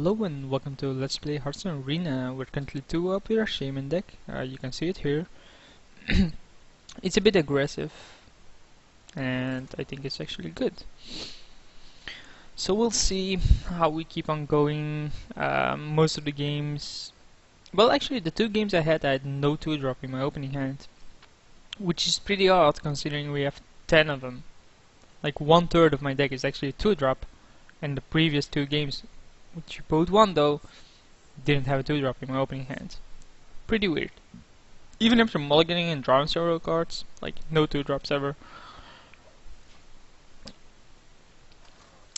Hello and welcome to Let's Play Hearthstone Arena. We're currently 2 up with our Shaman deck. You can see it here. It's a bit aggressive and I think it's actually good. So we'll see how we keep on going. Most of the games... Well, actually the 2 games I had no 2-drop in my opening hand. Which is pretty odd considering we have 10 of them. Like 1/3 of my deck is actually 2-drop. And the previous 2 games, which you both won though, didn't have a 2-drop in my opening hand. Pretty weird. Even after mulliganing and drawing several cards, like no 2-drops ever.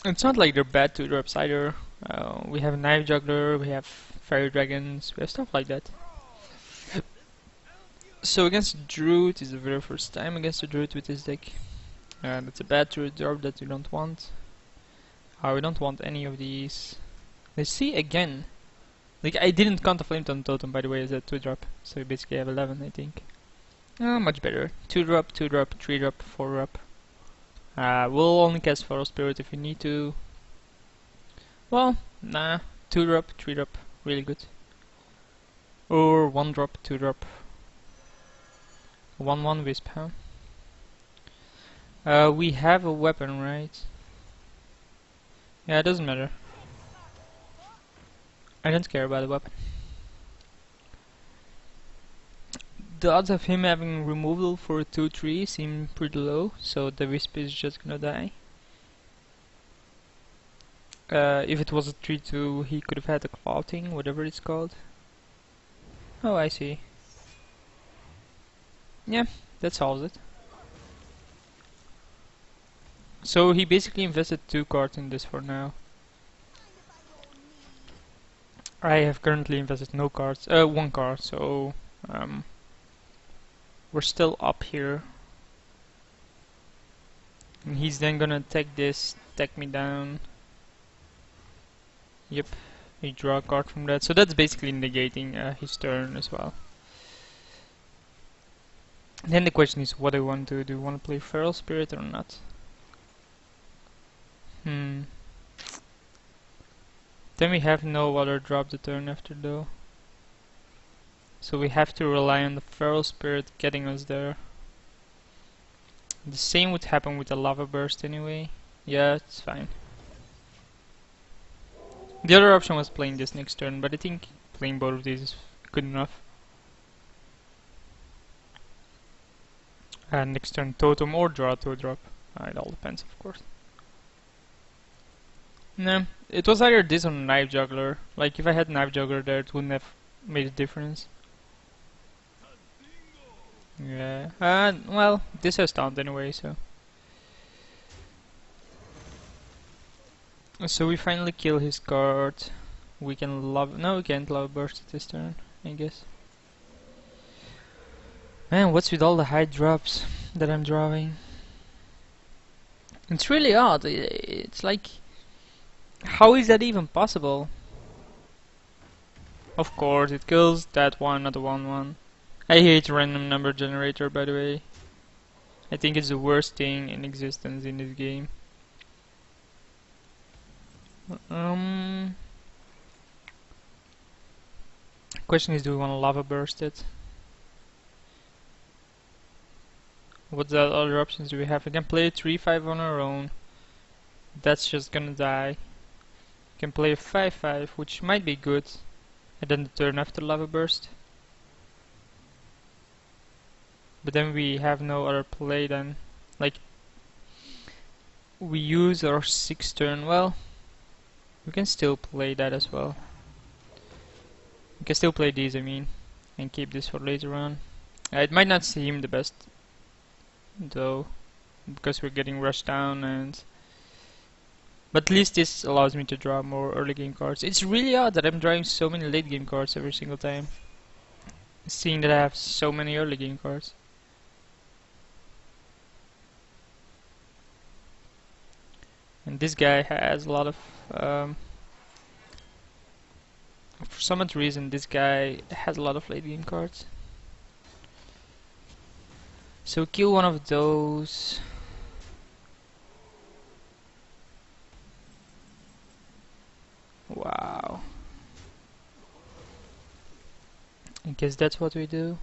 It's not like they're bad 2-drops either. We have a Knife Juggler, we have Fairy Dragons, we have stuff like that. So against Druid is the very first time against a Druid with this deck. That's a bad 2-drop that we don't want. We don't want any of these. Let's see again. Like, I didn't count the Flametongue Totem, by the way, as a 2-drop. So we basically have 11, I think. Much better. 2-drop, 2-drop, 3-drop, 4-drop. We'll only cast Feral Spirit if we need to. Well, nah. 2-drop, 3-drop, really good. Or 1-drop, 2-drop. 1/1 Wisp, huh? We have a weapon, right? Yeah, it doesn't matter. I don't care about the weapon. The odds of him having removal for a 2/3 seem pretty low, so the Wisp is just gonna die. If it was a 3/2, he could have had a clouting, whatever it's called. Oh, I see. Yeah, that solves it. So he basically invested 2 cards in this for now. I have currently invested no cards, 1 card, so we're still up here. And he's then gonna take this, take me down. Yep, we draw a card from that, so that's basically negating his turn as well. Then the question is what I want to do. Do I want to play Feral Spirit or not? Then we have no other drop the turn after though. So we have to rely on the Feral Spirit getting us there. The same would happen with the Lava Burst anyway. Yeah, it's fine. The other option was playing this next turn, but I think playing both of these is good enough. And next turn Totem or draw 2-drop. It all depends, of course. Nah, it was either this or Knife Juggler. Like, if I had Knife Juggler there, it wouldn't have made a difference. Yeah, well, this has taunt anyway, so. So we finally kill his card. We can no, we can't Lava Burst this turn, I guess. Man, what's with all the high drops that I'm drawing? It's really odd. It's like, how is that even possible? Of course, it kills that one, not the 1/1. I hate random number generator, by the way. I think it's the worst thing in existence in this game. Question is, do we want to Lava Burst it? What the other options do we have? We can play a 3/5 on our own. That's just gonna die. We can play a 5/5, which might be good. And then the turn after Lava Burst. But then we have no other play then. Like, we use our 6th turn. Well, we can still play that as well. We can still play these, I mean, and keep this for later on. It might not seem the best though, because we're getting rushed down, but at least this allows me to draw more early game cards. It's really odd that I'm drawing so many late game cards every single time, seeing that I have so many early game cards. And this guy has a lot of for some odd reason this guy has a lot of late game cards. So kill one of those. Wow. Guess that's what we do.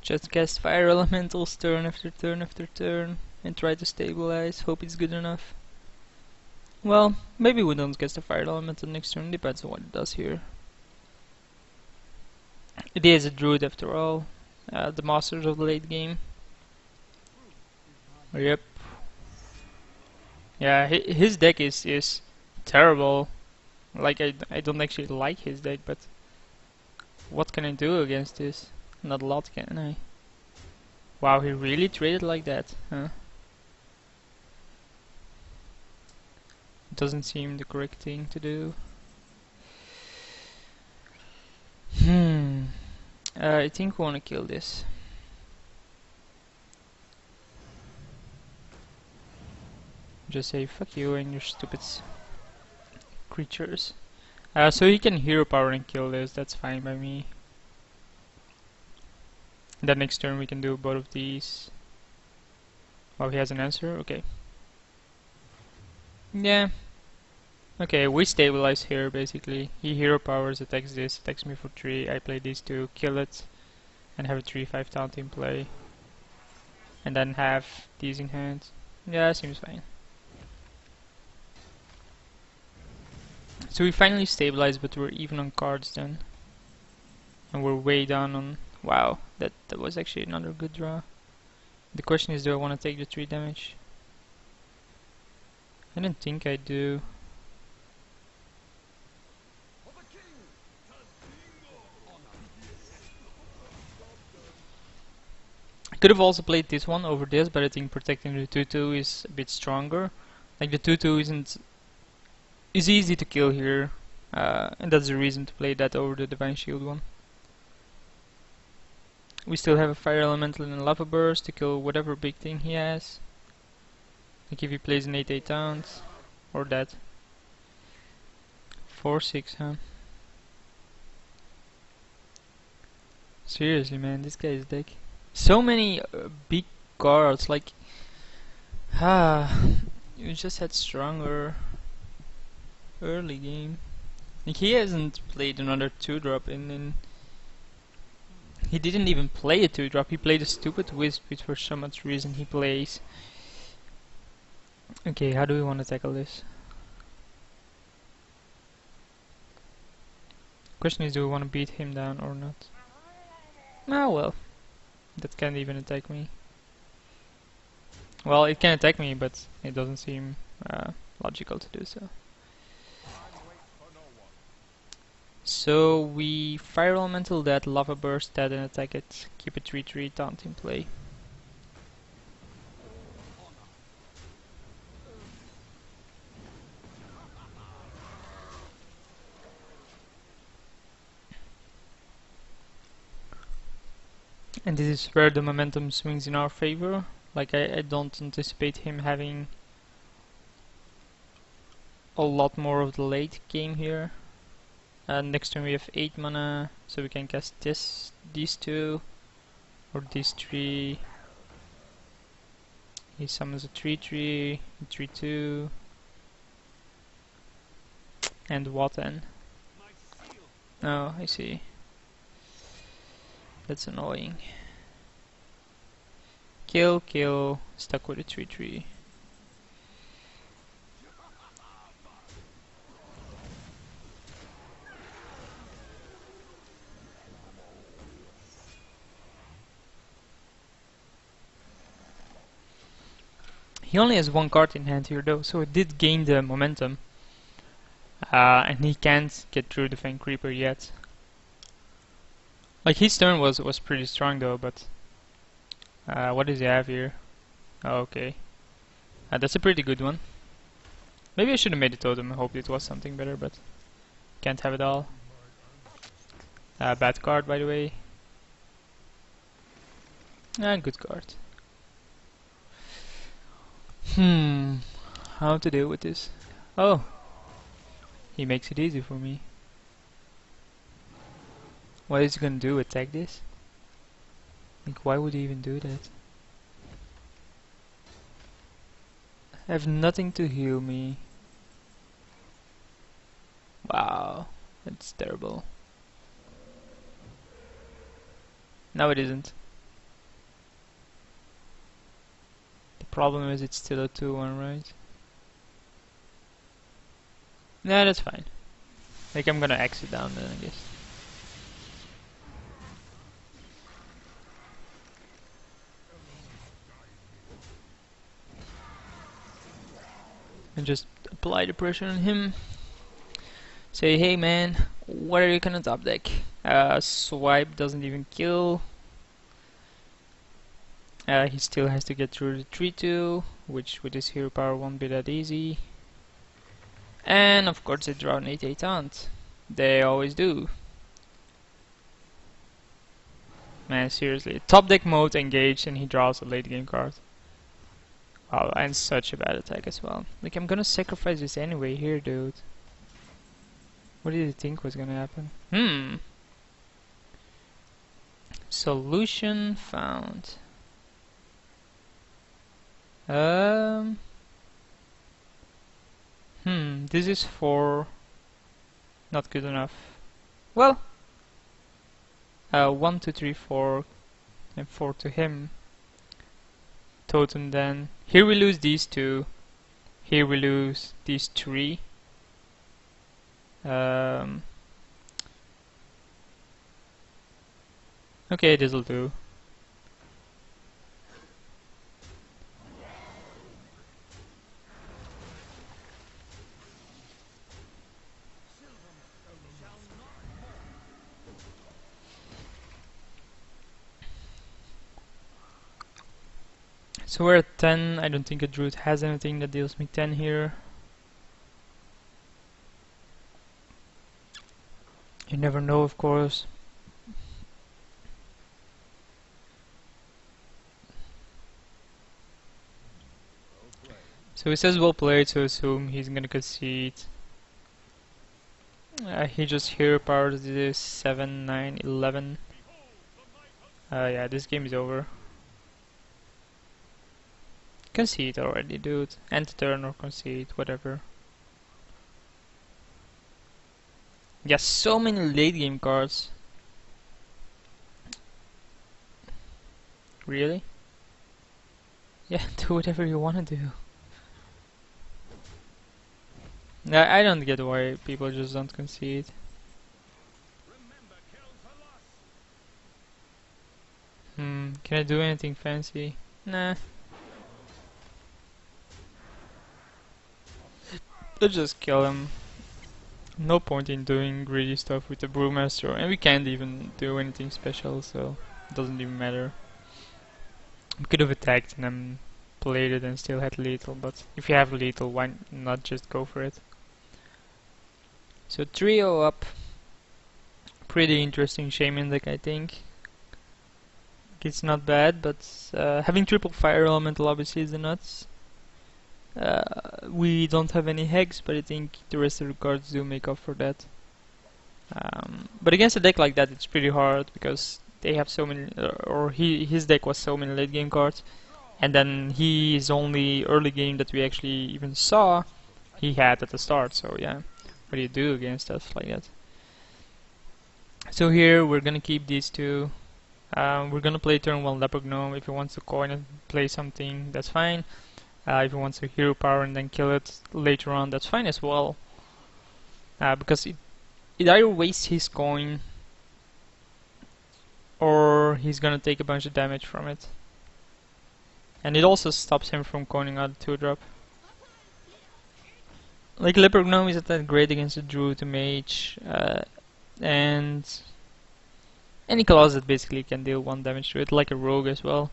Just cast fire elementals turn after turn after turn and try to stabilize, hope it's good enough. Well, maybe we don't cast the fire elemental next turn, depends on what it does here. It is a druid after all, the masters of the late game. Yep. Yeah, his deck is terrible. Like, I don't actually like his deck, but what can I do against this? Not a lot, can I? Wow, he really traded like that, huh? Doesn't seem the correct thing to do. I think we wanna kill this. Just say fuck you and your stupid creatures. So he can hero power and kill this, that's fine by me. Then next turn we can do both of these. Oh, he has an answer? Okay. Yeah. Okay, we stabilize here basically. He hero powers, attacks this, attacks me for 3, I play these two, kill it, and have a 3-5 taunt in play. And then have these in hand. Yeah, seems fine. So we finally stabilize, but we're even on cards then. And we're way down on... Wow, that was actually another good draw. The question is, do I want to take the 3 damage? I don't think I do. I could have also played this one over this, but I think protecting the 2-2 is a bit stronger. Like the 2-2 is easy to kill here, and that's the reason to play that over the Divine Shield one. We still have a Fire Elemental and a Lava Burst to kill whatever big thing he has. Like if he plays an 8-8 taunt, or that. 4-6, huh? Seriously, man, this guy's deck. So many big cards, like... you just had stronger early game. Like he hasn't played another 2-drop in... He didn't even play a 2-drop, he played a stupid Wisp, which for some odd reason he plays. Okay, how do we want to tackle this? Question is, do we want to beat him down or not? Ah well, that can't even attack me. Well, it can attack me, but it doesn't seem logical to do so. So we Fire Elemental that, Lava Burst that, and attack it. Keep a 3-3 taunt in play. And this is where the momentum swings in our favor. Like I don't anticipate him having a lot more of the late game here. Next turn we have 8 mana, so we can cast these 2, or these 3. He summons a 3-3, 3-2, and what then? Oh, I see. That's annoying. Kill, stuck with a 3-3. He only has 1 card in hand here though, so it did gain the momentum. And he can't get through the Fang Creeper yet. Like his turn was pretty strong though, but what does he have here? Oh, okay, that's a pretty good one. Maybe I should have made a totem. I hoped it was something better, but can't have it all. Bad card, by the way. Good card. How to deal with this? Oh, he makes it easy for me. What is he gonna do? Attack this? Like, why would he even do that? I have nothing to heal me. It's terrible. No, it isn't. The problem is it's still a 2-1, right? Nah, that's fine. Like, I'm gonna exit down then, I guess. And just apply the pressure on him. Say, hey man, what are you gonna top deck? Swipe doesn't even kill. He still has to get through the 3-2, which with his hero power won't be that easy. And of course they draw an 8-8 taunt. They always do. Man, seriously. Top deck mode engaged and he draws a late game card. Wow, and such a bad attack as well. Like, I'm gonna sacrifice this anyway here, dude. What did you think was gonna happen? Solution found. This is 4. Not good enough. Well, 1, 2, 3, 4, and 4 to him. Totem then. Here we lose these 2. Here we lose these 3. Okay, this'll do. So we're at 10. I don't think a druid has anything that deals me 10 here. You never know, of course. So he says well played, so assume he's gonna concede. He just hero powers this 7, 9, 11. Yeah, this game is over. Concede already, dude. End turn or concede, whatever. Yeah, so many late game cards. Really? Yeah, do whatever you wanna do. I don't get why people just don't concede. Can I do anything fancy? Nah. Let's just kill him. No point in doing greedy stuff with the Brewmaster, and we can't even do anything special, so it doesn't even matter. We could have attacked and then played it and still had lethal, but if you have lethal, why not just go for it? So 3-0 up. Pretty interesting Shaman deck, I think. It's not bad, but having triple fire elemental obviously is the nuts. We don't have any hex, but I think the rest of the cards do make up for that. But against a deck like that, it's pretty hard because they have so many, his deck was so many late game cards, and then his only early game that we actually even saw, he had at the start. So yeah, what do you do against stuff like that? So here we're gonna keep these 2. We're gonna play turn 1 Leopard Gnome. If he wants to coin and play something, that's fine. If he wants to hero power and then kill it later on, that's fine as well. Because it either wastes his coin or he's gonna take a bunch of damage from it. And it also stops him from coining out a 2-drop. Like, Leopard Gnome isn't that great against a druid, a mage, and any class that basically can deal 1 damage to it, like a rogue as well.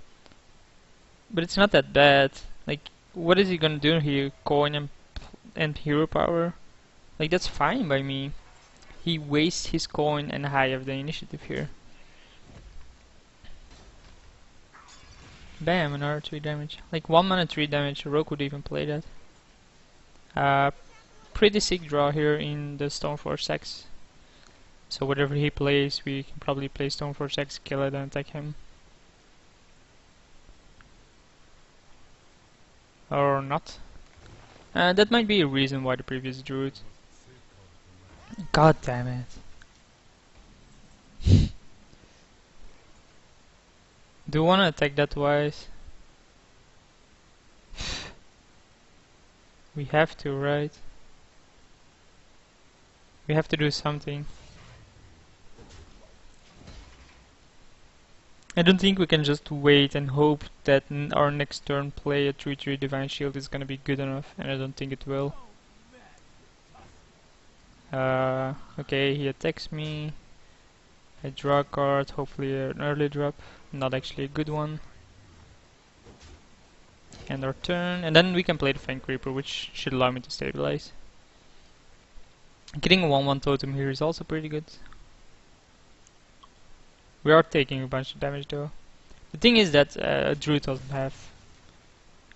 But it's not that bad. Like, what is he gonna do here? Coin and hero power? Like, that's fine by me. He wastes his coin and I have the initiative here. Bam, another 3 damage. Like, 1 mana 3 damage, a rogue would even play that. Pretty sick draw here in the Stoneforge Axe. So whatever he plays, we can probably play Stoneforge Axe, kill it and attack him. Or not. That might be a reason why the previous druid God damn it. Do you wanna attack that twice? We have to, right? We have to do something. I don't think we can just wait and hope that our next turn play a 3/3 Divine Shield is gonna be good enough, and I don't think it will. Okay, he attacks me. I draw a card, hopefully an early drop, not actually a good one. End our turn, and then we can play the Fang Creeper, which should allow me to stabilize. Getting a 1/1 totem here is also pretty good. We are taking a bunch of damage though. The thing is that Druid doesn't have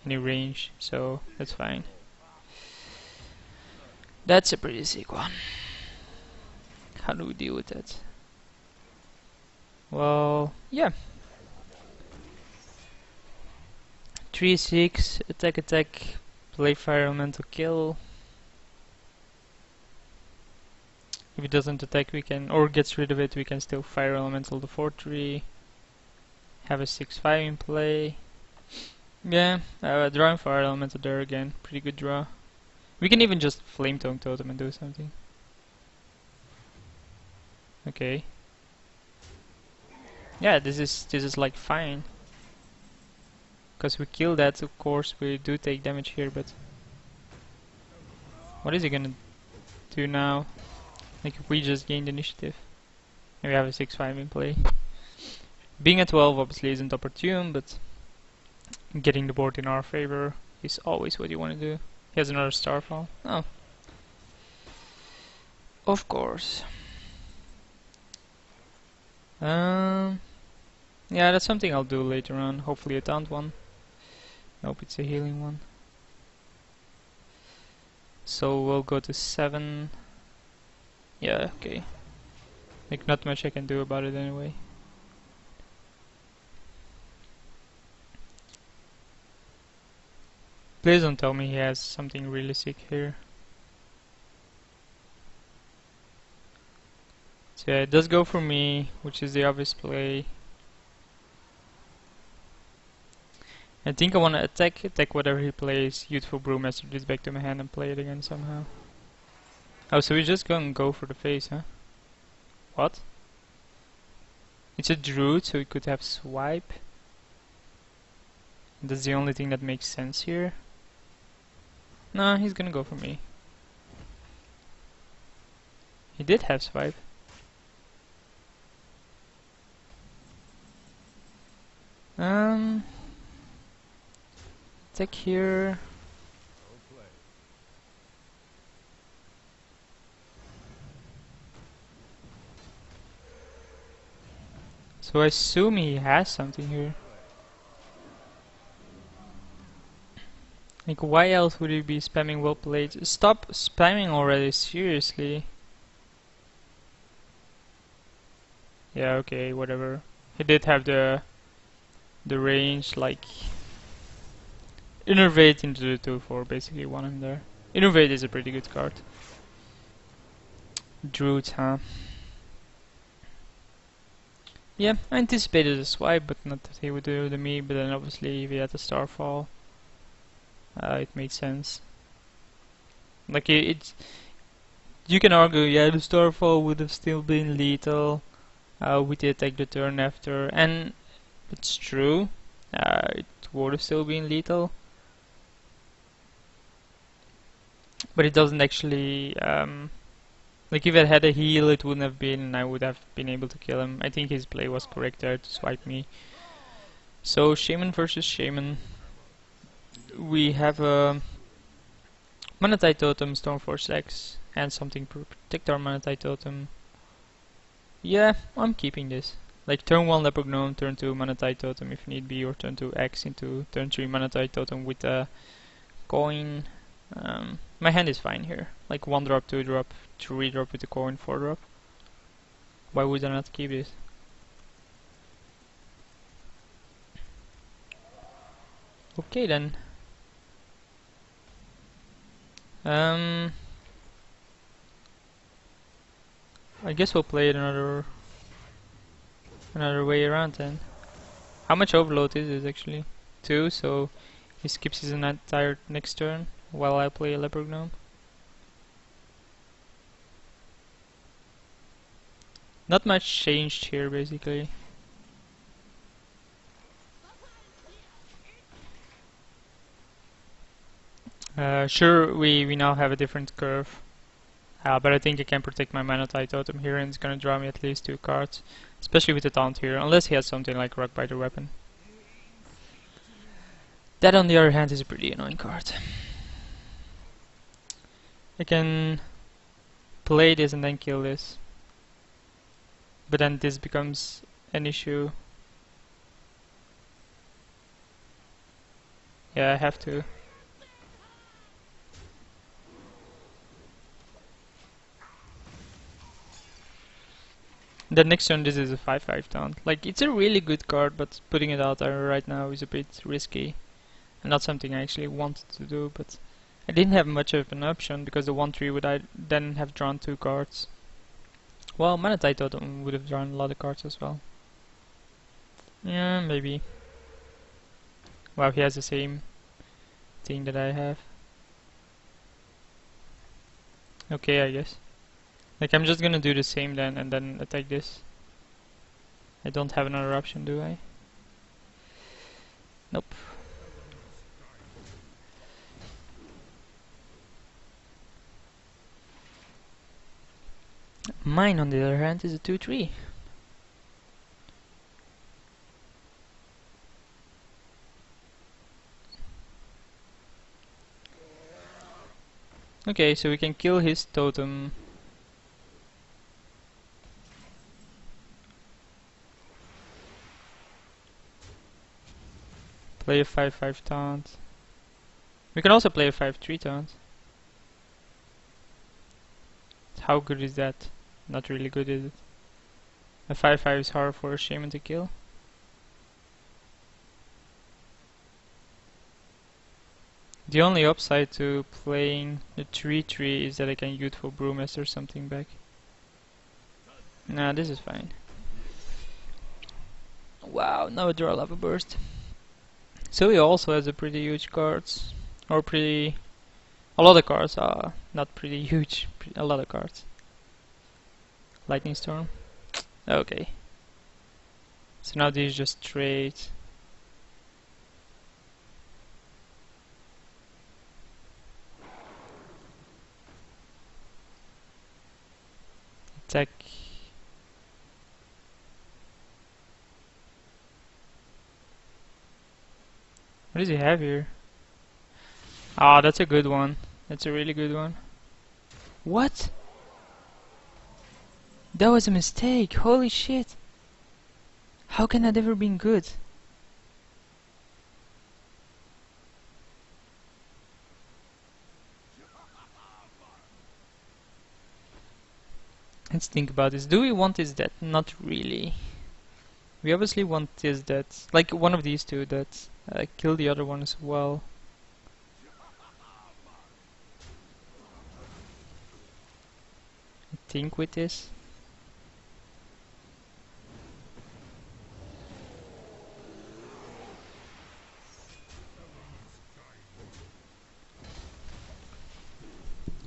any range, so that's fine. That's a pretty sick one. How do we deal with that? Well, yeah. 3/6, attack, play Fire Elemental, kill. If it doesn't attack, we can, or gets rid of it, we can still Fire Elemental the 4/3. Have a 6/5 in play. Yeah, drawing Fire Elemental there again. Pretty good draw. We can even just Flame Tongue Totem and do something. Okay. Yeah, this is like fine. Because we kill that, of course, we do take damage here, but what is he gonna do now? Like if we just gained initiative. And we have a 6/5 in play. Being at 12 obviously isn't opportune, but getting the board in our favor is always what you want to do. He has another Starfall. Oh. Of course. Yeah, that's something I'll do later on. Hopefully a taunt one. Nope, it's a healing one. So we'll go to 7. Yeah, okay. Like not much I can do about it anyway. Please don't tell me he has something really sick here. So yeah, it does go for me, which is the obvious play. I think I want to attack whatever he plays, Youthful Brewmaster this back to my hand and play it again somehow. Oh, so we're just gonna go for the face, huh? What? It's a druid, so he could have swipe. That's the only thing that makes sense here. No, he's gonna go for me. He did have swipe. Attack here. So I assume he has something here. Like, why else would he be spamming well played? Stop spamming already, seriously. Yeah, okay, whatever. He did have the range, like Innervate into the 2/4, basically one in there. Innervate is a pretty good card. Druid, huh? Yeah, I anticipated a swipe, but not that he would do it to me, but then obviously if he had a Starfall, it made sense. Like, it's... You can argue, yeah, the Starfall would have still been lethal with the attack the turn after, and it's true, it would have still been lethal. But it doesn't actually, like if it had a heal it wouldn't have been, and I would have been able to kill him. I think his play was correct there to swipe me. So Shaman versus Shaman. We have a Manatite Totem, Stormforce X, and something to protect our Manatite Totem. Yeah, I'm keeping this. Like turn 1 Leopard Gnome, turn 2 Manatite Totem if need be, or turn 2 X into turn 3 Manatite Totem with a coin. My hand is fine here. Like 1 drop, 2 drop, 3 drop with a coin, 4 drop. Why would I not keep this? Okay then. I guess we'll play it another way around then. How much overload is it actually? 2, so he skips his entire next turn while I play a leopard gnome. Not much changed here basically. Sure, we now have a different curve. But I think I can protect my Manatite Totem here, and it's gonna draw me at least 2 cards. Especially with the taunt here, unless he has something like Rockbiter Weapon. That on the other hand is a pretty annoying card. I can play this and then kill this. But then this becomes an issue. Yeah, I have to. The next turn this is a 5/5 taunt. Like, it's a really good card, but putting it out there right now is a bit risky. And not something I actually wanted to do, but I didn't have much of an option because the 1/3 would I then have drawn 2 cards. Well, Manatite Totem would have drawn a lot of cards as well. Yeah, maybe. Wow, he has the same thing that I have. Okay, I guess. Like, I'm just gonna do the same then and then attack this. I don't have another option, do I? Nope. Mine, on the other hand, is a 2/3. Okay, so we can kill his totem. Play a 5/5 taunt. We can also play a 5/3 taunt. How good is that? Not really good, is it? A 5/5 is hard for a shaman to kill. The only upside to playing the 3/3 is that I can Youthful Brewmaster something back. Nah, this is fine. Wow, now I draw Lava Burst. So he also has a pretty huge cards. Or pretty... a lot of cards are not pretty huge, a lot of cards. Lightning Storm. Okay. So now these just trade. Attack. What does he have here? Ah, that's a good one. That's a really good one. What? That was a mistake. Holy shit. How can that ever been good? Let's think about this. Do we want this that? Not really. We obviously want this that, like one of these two that kill the other one as well. I think with this.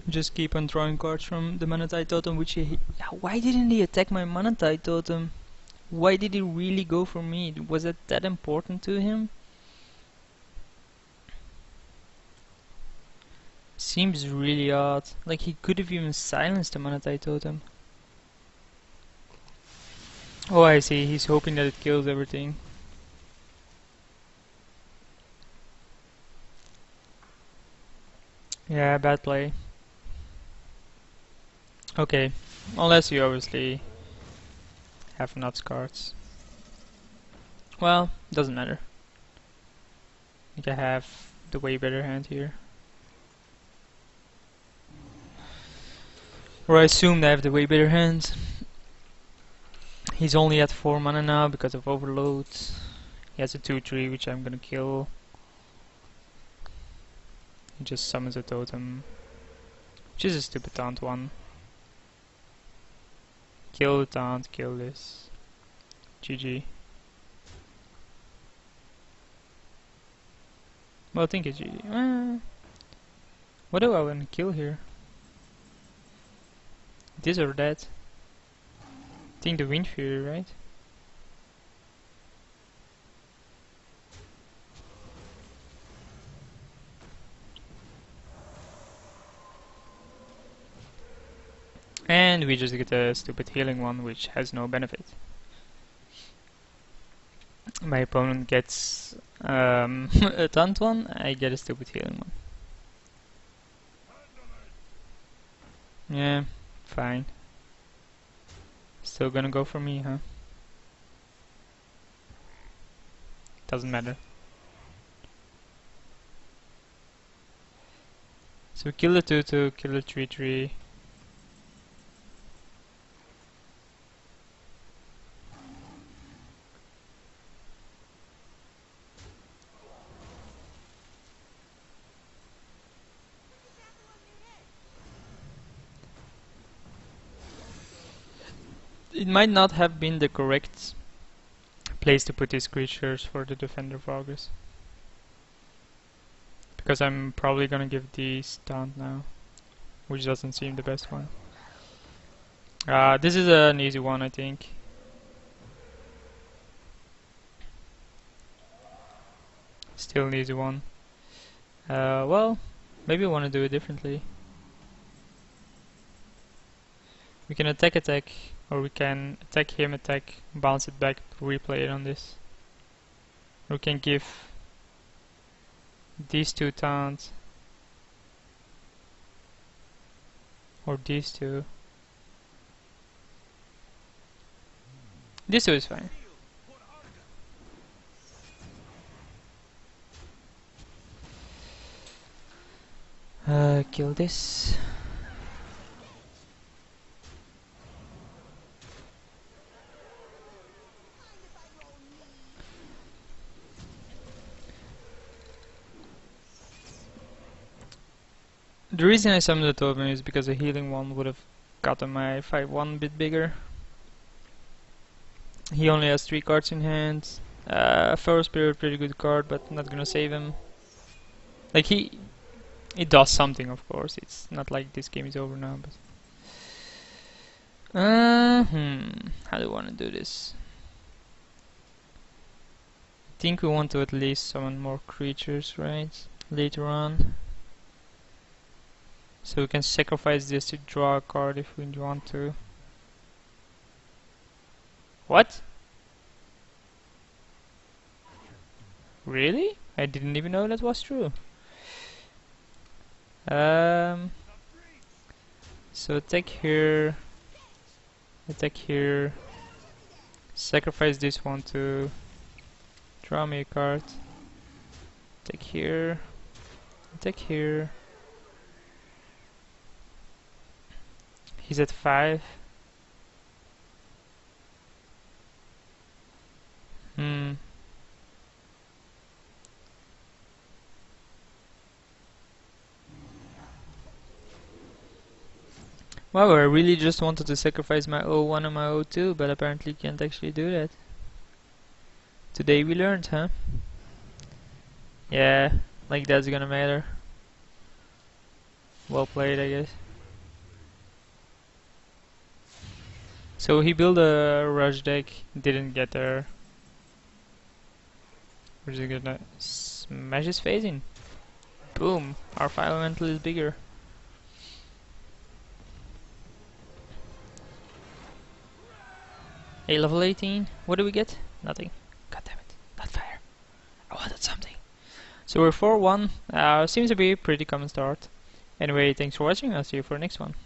Just keep on drawing cards from the Manatite Totem, which he... Why didn't he attack my Manatite Totem? Why did he really go for me? Was it that important to him? Seems really odd. Like, he could have even silenced the Manatite Totem. Oh, I see. He's hoping that it kills everything. Yeah, bad play. Okay, unless you obviously have nuts cards. Well, doesn't matter. I think I have the way better hand here. Or I assumed I have the way better hand. He's only at 4 mana now because of overload. He has a 2/3 which I'm gonna kill. He just summons a totem, which is a stupid taunt one. Kill the taunt, kill this. GG. Well, I think it's GG. What do I want to kill here? This or that? I think the Wind Fury, right? And we just get a stupid healing one, which has no benefit. My opponent gets a taunt one, I get a stupid healing one. Yeah, fine. Still gonna go for me, huh? Doesn't matter. So kill the 2/2, kill the 3/3. It might not have been the correct place to put these creatures for the Defender of August. Because I'm probably gonna give these taunt now, which doesn't seem the best one. This is an easy one, I think. Still an easy one. Well, maybe I want to do it differently. We can attack, or we can attack him, attack, bounce it back, replay it on this. Or we can give these two taunts, or these two. This two is fine. Kill this. The reason I summoned the totem is because a healing one would have gotten my 5/1 a bit bigger. He only has 3 cards in hand. Feral Spirit, pretty good card, but not gonna save him. Like it does something, of course. It's not like this game is over now, but how do I want to do this? I think we want to at least summon more creatures, right? Later on. So we can sacrifice this to draw a card if we want to. What? Really? I didn't even know that was true. So attack here, sacrifice this one to draw me a card, attack here, he's at 5. Wow, I really just wanted to sacrifice my O1 and my O2, but apparently can't actually do that. Today we learned, huh? Yeah, like that's gonna matter. Well played, I guess. So he built a rush deck, didn't get there. We're just gonna smash his face in. Boom, our fire elemental is bigger. Hey, level 18, what do we get? Nothing. God damn it, not fair. I wanted something. So we're 4-1, seems to be a pretty common start. Anyway, thanks for watching, I'll see you for the next one.